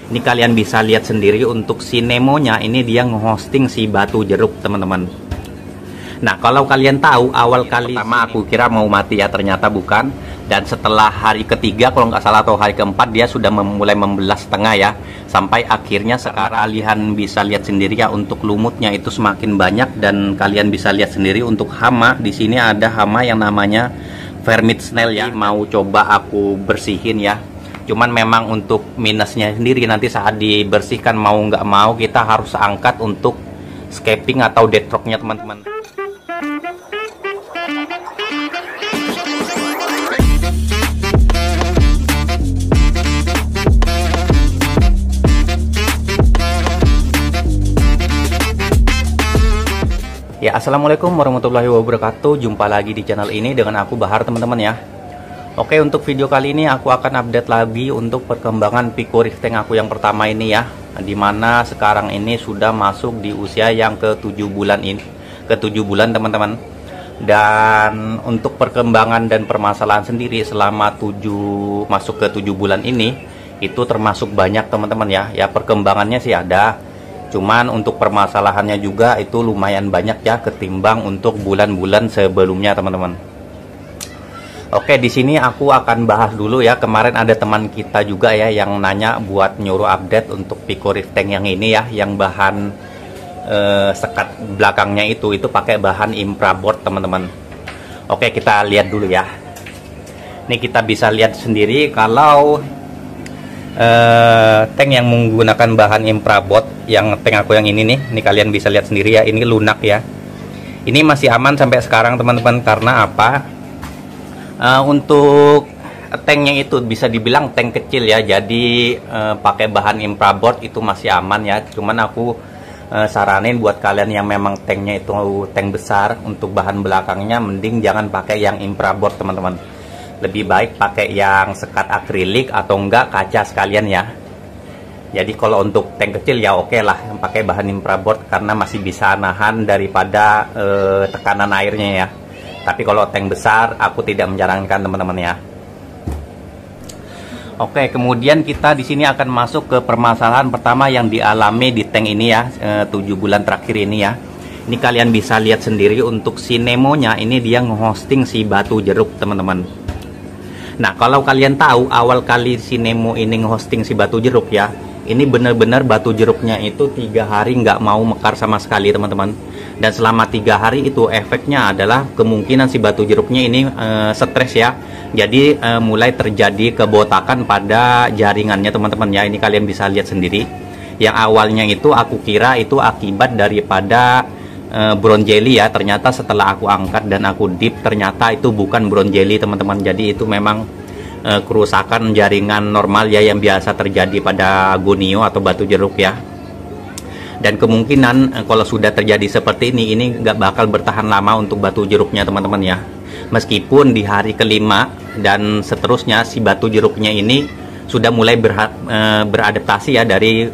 Ini kalian bisa lihat sendiri untuk si Nemonya ini dia nge-hosting si batu jeruk teman-teman. Nah kalau kalian tahu awal kali pertama aku kira mau mati ya, ternyata bukan. Dan setelah hari ketiga kalau nggak salah atau hari keempat dia sudah mulai membelas setengah ya. Sampai akhirnya sekarang kalian bisa lihat sendiri ya untuk lumutnya itu semakin banyak. Dan kalian bisa lihat sendiri untuk hama, di sini ada hama yang namanya vermit snail ya. Mau coba aku bersihin ya. Cuman memang untuk minusnya sendiri nanti saat dibersihkan mau nggak mau kita harus angkat untuk scaping atau dead rocknya teman-teman. Ya, assalamualaikum warahmatullahi wabarakatuh. Jumpa lagi di channel ini dengan aku Bahar teman-teman ya. Oke, untuk video kali ini aku akan update lagi untuk perkembangan Pico Rifteng aku yang pertama ini ya. Dimana sekarang ini sudah masuk di usia yang ke-7 bulan ini, ke-7 bulan teman-teman. Dan untuk perkembangan dan permasalahan sendiri selama masuk ke 7 bulan ini itu termasuk banyak teman-teman ya. Ya perkembangannya sih ada. Cuman untuk permasalahannya juga itu lumayan banyak ya ketimbang untuk bulan-bulan sebelumnya teman-teman. Oke, di sini aku akan bahas dulu ya. Kemarin ada teman kita juga ya yang nanya buat nyuruh update untuk Pico Rifteng yang ini ya, yang bahan sekat belakangnya itu pakai bahan Impraboard teman-teman. Oke, kita lihat dulu ya. Ini kita bisa lihat sendiri kalau tank yang menggunakan bahan Impraboard, yang tank aku yang ini nih, ini kalian bisa lihat sendiri ya, ini lunak ya. Ini masih aman sampai sekarang teman-teman, karena apa? Untuk tanknya itu bisa dibilang tank kecil ya, jadi pakai bahan Impraboard itu masih aman ya. Cuman aku saranin buat kalian yang memang tanknya itu tank besar, untuk bahan belakangnya mending jangan pakai yang Impraboard teman-teman. Lebih baik pakai yang sekat akrilik atau enggak kaca sekalian ya. Jadi kalau untuk tank kecil ya oke lah pakai bahan Impraboard karena masih bisa nahan daripada tekanan airnya ya. Tapi kalau tank besar aku tidak menyarankan teman-teman ya. Oke, kemudian kita di sini akan masuk ke permasalahan pertama yang dialami di tank ini ya, 7 bulan terakhir ini ya. Ini kalian bisa lihat sendiri untuk si Nemonya ini dia nge-hosting si batu jeruk teman-teman. Nah, kalau kalian tahu awal kali si Nemo ini nge-hosting si batu jeruk ya, ini benar-benar batu jeruknya itu 3 hari nggak mau mekar sama sekali teman-teman. Dan selama 3 hari itu efeknya adalah kemungkinan si batu jeruknya ini stres ya. Jadi mulai terjadi kebotakan pada jaringannya teman-teman ya. Ini kalian bisa lihat sendiri. Yang awalnya itu aku kira itu akibat daripada brown jelly ya. Ternyata setelah aku angkat dan aku dip, ternyata itu bukan brown jelly teman-teman. Jadi itu memang kerusakan jaringan normal ya yang biasa terjadi pada gonio atau batu jeruk ya. Dan kemungkinan kalau sudah terjadi seperti ini nggak bakal bertahan lama untuk batu jeruknya teman-teman ya. Meskipun di hari kelima dan seterusnya si batu jeruknya ini sudah mulai beradaptasi ya dari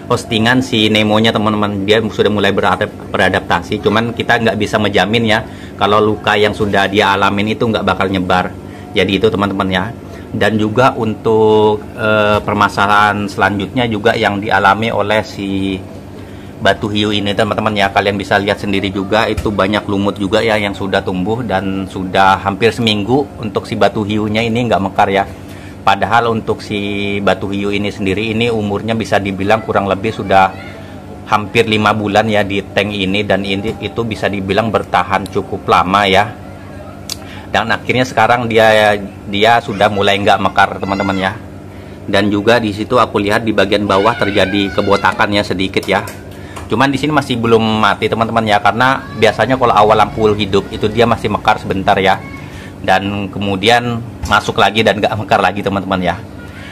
hostingan si Nemonya teman-teman. Dia sudah mulai beradaptasi. Cuman kita nggak bisa menjamin ya kalau luka yang sudah dia alamin itu nggak bakal nyebar. Jadi itu teman-teman ya. Dan juga untuk permasalahan selanjutnya juga yang dialami oleh si batu hiu ini teman-teman ya, kalian bisa lihat sendiri juga itu banyak lumut juga ya yang sudah tumbuh dan sudah hampir seminggu untuk si batu hiunya ini nggak mekar ya. Padahal untuk si batu hiu ini sendiri ini umurnya bisa dibilang kurang lebih sudah hampir 5 bulan ya di tank ini, dan ini itu bisa dibilang bertahan cukup lama ya. Dan akhirnya sekarang dia sudah mulai nggak mekar teman-teman ya. Dan juga di situ aku lihat di bagian bawah terjadi kebotakan ya sedikit ya. Cuman di sini masih belum mati teman-teman ya, karena biasanya kalau awal lampu hidup itu dia masih mekar sebentar ya, dan kemudian masuk lagi dan gak mekar lagi teman-teman ya.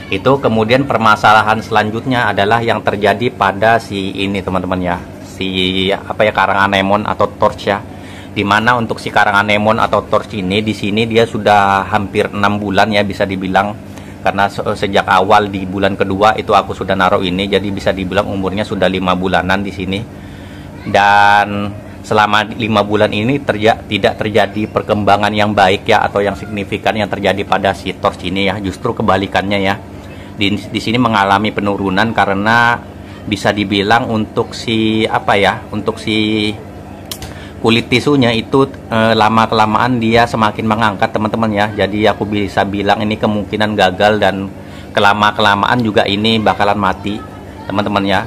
Itu kemudian permasalahan selanjutnya adalah yang terjadi pada si ini teman-teman ya, si karang anemon atau torch ya. Dimana untuk si karang anemon atau torch ini di sini dia sudah hampir 6 bulan ya bisa dibilang. Karena sejak awal di bulan kedua itu aku sudah naruh ini, jadi bisa dibilang umurnya sudah 5 bulanan di sini. Dan selama 5 bulan ini tidak terjadi perkembangan yang baik ya atau yang signifikan yang terjadi pada si torch ini ya, justru kebalikannya ya. di sini mengalami penurunan karena bisa dibilang untuk si apa ya, untuk si kulit tisunya itu lama kelamaan dia semakin mengangkat teman-teman ya. Jadi aku bisa bilang ini kemungkinan gagal dan kelamaan juga ini bakalan mati teman-teman ya.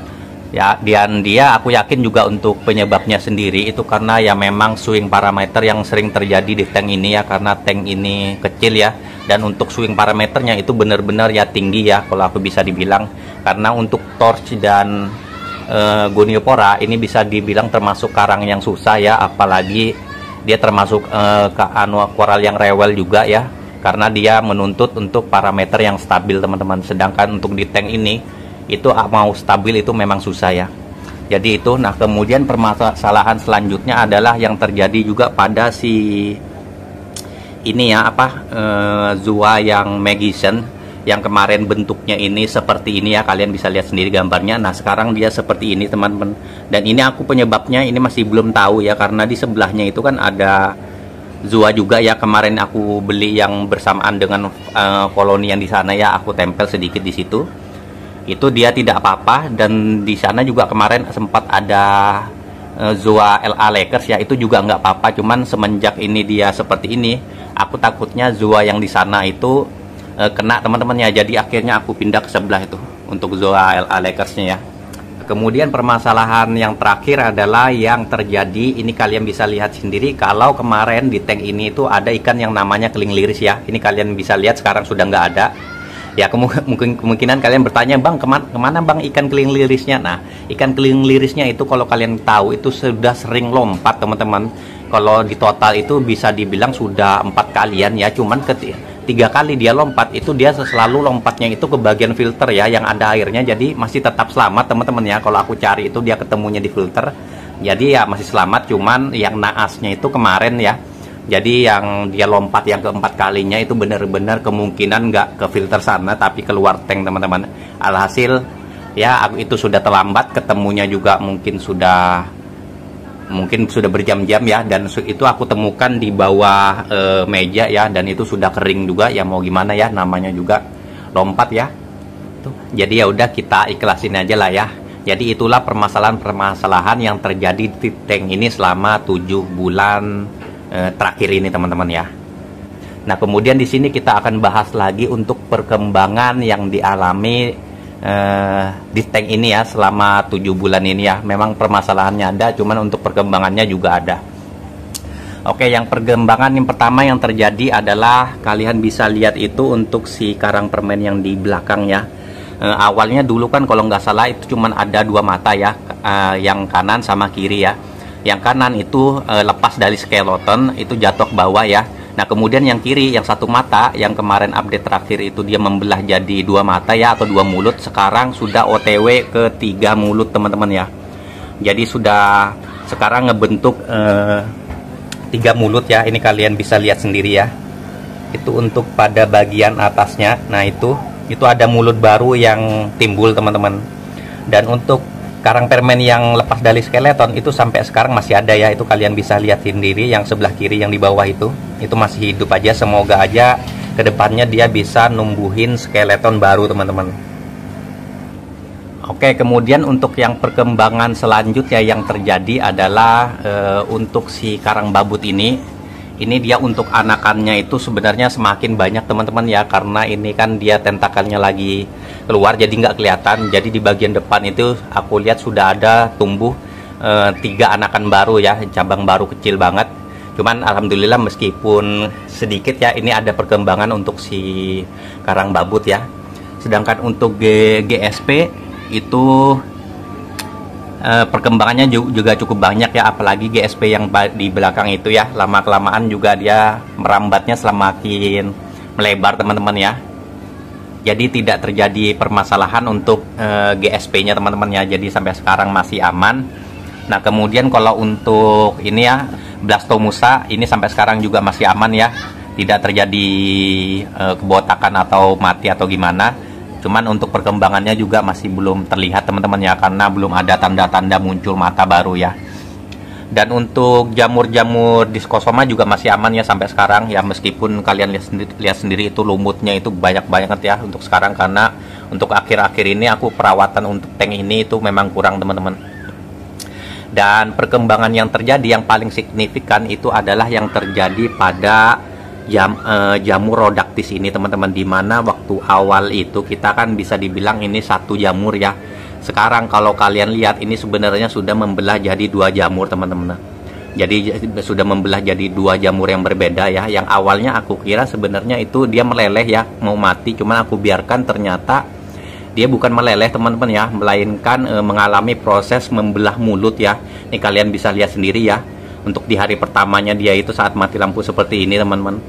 Ya, dan dia aku yakin juga untuk penyebabnya sendiri itu karena ya memang swing parameter yang sering terjadi di tank ini ya, karena tank ini kecil ya, dan untuk swing parameternya itu benar-benar ya tinggi ya kalau aku bisa dibilang, karena untuk torch dan Goniopora ini bisa dibilang termasuk karang yang susah ya, apalagi dia termasuk koral yang rewel juga ya, karena dia menuntut untuk parameter yang stabil teman-teman, sedangkan untuk di tank ini itu mau stabil itu memang susah ya. Jadi itu, nah kemudian permasalahan selanjutnya adalah yang terjadi juga pada si ini ya, Zua yang Magician yang kemarin bentuknya ini seperti ini ya, kalian bisa lihat sendiri gambarnya. Nah sekarang dia seperti ini teman-teman, dan ini aku penyebabnya ini masih belum tahu ya, karena di sebelahnya itu kan ada Zua juga ya, kemarin aku beli yang bersamaan dengan koloni yang di sana ya, aku tempel sedikit di situ. Itu dia tidak apa-apa, dan di sana juga kemarin sempat ada Zoa LA Lakers ya, itu juga nggak apa-apa, cuman semenjak ini dia seperti ini, aku takutnya Zoa yang di sana itu kena teman-teman ya, jadi akhirnya aku pindah ke sebelah itu untuk Zoa LA Lakersnya ya. Kemudian permasalahan yang terakhir adalah yang terjadi, ini kalian bisa lihat sendiri, kalau kemarin di tank ini itu ada ikan yang namanya keling liris ya, ini kalian bisa lihat sekarang sudah nggak ada. Ya kemungkinan kalian bertanya, bang kemana bang ikan keling lirisnya? Nah ikan keling lirisnya itu kalau kalian tahu itu sudah sering lompat teman-teman. Kalau di total itu bisa dibilang sudah 4 kalian ya, cuman 3 kali dia lompat itu dia selalu lompatnya itu ke bagian filter ya yang ada airnya, jadi masih tetap selamat teman-teman ya. Kalau aku cari itu dia ketemunya di filter, jadi ya masih selamat, cuman yang naasnya itu kemarin ya. Jadi yang dia lompat yang keempat kalinya itu benar-benar kemungkinan nggak ke filter sana tapi keluar tank teman-teman. Alhasil ya aku itu sudah terlambat ketemunya juga, mungkin sudah berjam-jam ya, dan itu aku temukan di bawah meja ya, dan itu sudah kering juga ya, mau gimana ya, namanya juga lompat ya. Tuh, jadi ya udah kita ikhlasin aja lah ya. Jadi itulah permasalahan yang terjadi di tank ini selama 7 bulan terakhir ini teman-teman ya. Nah kemudian di sini kita akan bahas lagi untuk perkembangan yang dialami di tank ini ya selama 7 bulan ini ya. Memang permasalahannya ada, cuman untuk perkembangannya juga ada. Oke, yang perkembangan yang pertama yang terjadi adalah kalian bisa lihat itu untuk si karang permen yang di belakang ya. Awalnya dulu kan kalau nggak salah itu cuman ada 2 mata ya, yang kanan sama kiri ya. Yang kanan itu lepas dari skeleton, itu jatuh ke bawah ya. Nah kemudian yang kiri, yang 1 mata, yang kemarin update terakhir itu dia membelah jadi 2 mata ya, atau 2 mulut. Sekarang sudah OTW ke 3 mulut teman-teman ya. Jadi sudah sekarang ngebentuk 3 mulut ya. Ini kalian bisa lihat sendiri ya. Itu untuk pada bagian atasnya. Nah itu ada mulut baru yang timbul teman-teman. Dan untuk karang permen yang lepas dari skeleton itu sampai sekarang masih ada ya, itu kalian bisa lihat sendiri yang sebelah kiri yang di bawah itu masih hidup aja. Semoga aja kedepannya dia bisa numbuhin skeleton baru teman-teman. Oke, kemudian untuk yang perkembangan selanjutnya yang terjadi adalah untuk si karang babut ini dia untuk anakannya itu sebenarnya semakin banyak teman-teman ya, karena ini kan dia tentakelnya lagi keluar jadi nggak kelihatan. Jadi di bagian depan itu aku lihat sudah ada tumbuh 3 anakan baru ya, cabang baru kecil banget. Cuman alhamdulillah meskipun sedikit ya, ini ada perkembangan untuk si karang babut ya. Sedangkan untuk GSP itu perkembangannya juga cukup banyak ya, apalagi GSP yang di belakang itu ya, lama-kelamaan juga dia merambatnya semakin melebar teman-teman ya. Jadi tidak terjadi permasalahan untuk GSP nya teman-teman ya, jadi sampai sekarang masih aman. Nah kemudian kalau untuk ini ya, Blastomusa ini sampai sekarang juga masih aman ya, tidak terjadi kebotakan atau mati atau gimana. Cuman untuk perkembangannya juga masih belum terlihat teman-teman ya, karena belum ada tanda-tanda muncul mata baru ya. Dan untuk jamur-jamur diskosoma juga masih aman ya sampai sekarang ya, meskipun kalian lihat sendiri itu lumutnya itu banyak banget ya untuk sekarang, karena untuk akhir-akhir ini aku perawatan untuk tank ini itu memang kurang teman-teman. Dan perkembangan yang terjadi yang paling signifikan itu adalah yang terjadi pada jamur Rhodactis ini teman-teman, dimana waktu awal itu kita kan bisa dibilang ini satu jamur ya. Sekarang kalau kalian lihat ini sebenarnya sudah membelah jadi dua jamur teman-teman. Jadi sudah membelah jadi dua jamur yang berbeda ya. Yang awalnya aku kira sebenarnya itu dia meleleh ya, mau mati, cuman aku biarkan, ternyata dia bukan meleleh teman-teman ya, melainkan mengalami proses membelah mulut ya. Ini kalian bisa lihat sendiri ya. Untuk di hari pertamanya dia itu saat mati lampu seperti ini teman-teman.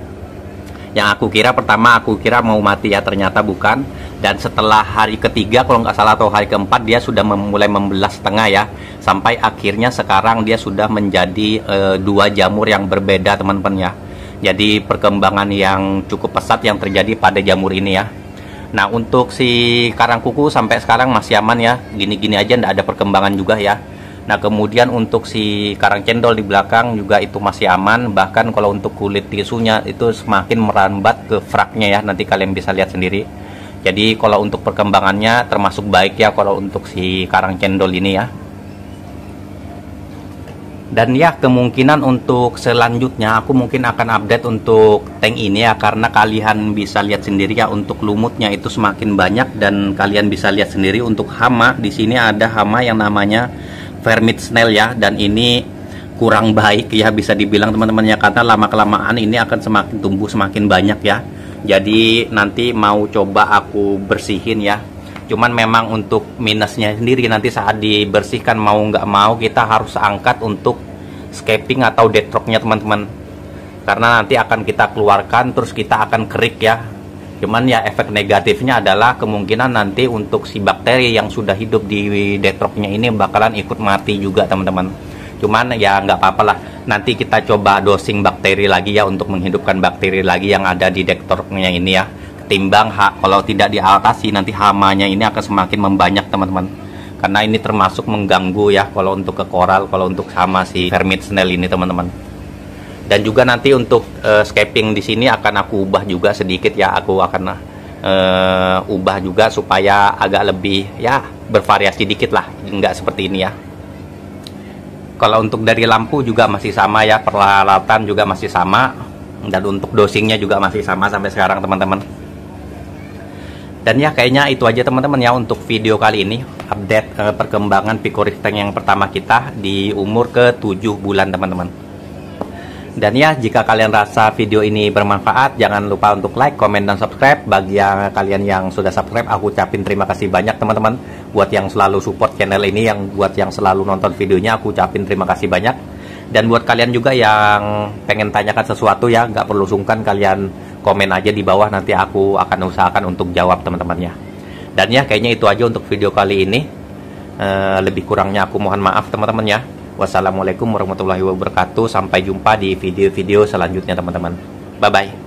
Yang aku kira pertama aku kira mau mati ya, ternyata bukan. Dan setelah hari ketiga kalau nggak salah atau hari keempat dia sudah mulai membelah setengah ya, sampai akhirnya sekarang dia sudah menjadi dua jamur yang berbeda teman-teman ya. Jadi perkembangan yang cukup pesat yang terjadi pada jamur ini ya. Nah untuk si karang kuku sampai sekarang masih aman ya, gini-gini aja, nggak ada perkembangan juga ya. Nah kemudian untuk si karang cendol di belakang juga itu masih aman, bahkan kalau untuk kulit tisunya itu semakin merambat ke fraknya ya, nanti kalian bisa lihat sendiri. Jadi kalau untuk perkembangannya termasuk baik ya kalau untuk si karang cendol ini ya. Dan ya kemungkinan untuk selanjutnya aku mungkin akan update untuk tank ini ya, karena kalian bisa lihat sendiri ya untuk lumutnya itu semakin banyak, dan kalian bisa lihat sendiri untuk hama di sini ada hama yang namanya Vermith snail ya, dan ini kurang baik ya bisa dibilang teman-teman ya, karena lama-kelamaan ini akan semakin tumbuh semakin banyak ya. Jadi nanti mau coba aku bersihin ya. Cuman memang untuk minusnya sendiri nanti saat dibersihkan mau nggak mau kita harus angkat untuk scaping atau deathrocknya teman-teman. Karena nanti akan kita keluarkan terus kita akan kerik ya. Cuman ya efek negatifnya adalah kemungkinan nanti untuk si bakteri yang sudah hidup di deathrocknya ini bakalan ikut mati juga teman-teman. Cuman ya nggak apa-apa lah, nanti kita coba dosing bakteri lagi ya untuk menghidupkan bakteri lagi yang ada di deathrocknya ini ya. Ketimbang kalau tidak diatasi nanti hamanya ini akan semakin membanyak teman-teman, karena ini termasuk mengganggu ya kalau untuk ke koral, kalau untuk sama si Vermith snail ini teman-teman. Dan juga nanti untuk scaping di sini akan aku ubah juga sedikit ya, aku akan ubah juga supaya agak lebih ya bervariasi dikit lah, nggak seperti ini ya. Kalau untuk dari lampu juga masih sama ya, peralatan juga masih sama, dan untuk dosingnya juga masih sama sampai sekarang teman-teman. Dan ya kayaknya itu aja teman-teman ya untuk video kali ini, update perkembangan Picoris tank yang pertama kita di umur ke-7 bulan teman-teman. Dan ya jika kalian rasa video ini bermanfaat, jangan lupa untuk like, komen, dan subscribe. Bagi yang kalian yang sudah subscribe, aku ucapin terima kasih banyak teman-teman. Buat yang selalu support channel ini, buat yang selalu nonton videonya, aku ucapin terima kasih banyak. Dan buat kalian juga yang pengen tanyakan sesuatu ya, nggak perlu sungkan, kalian komen aja di bawah, nanti aku akan usahakan untuk jawab teman-temannya. Dan ya kayaknya itu aja untuk video kali ini. Lebih kurangnya aku mohon maaf teman-teman ya. Wassalamualaikum warahmatullahi wabarakatuh. Sampai jumpa di video-video selanjutnya teman-teman. Bye-bye.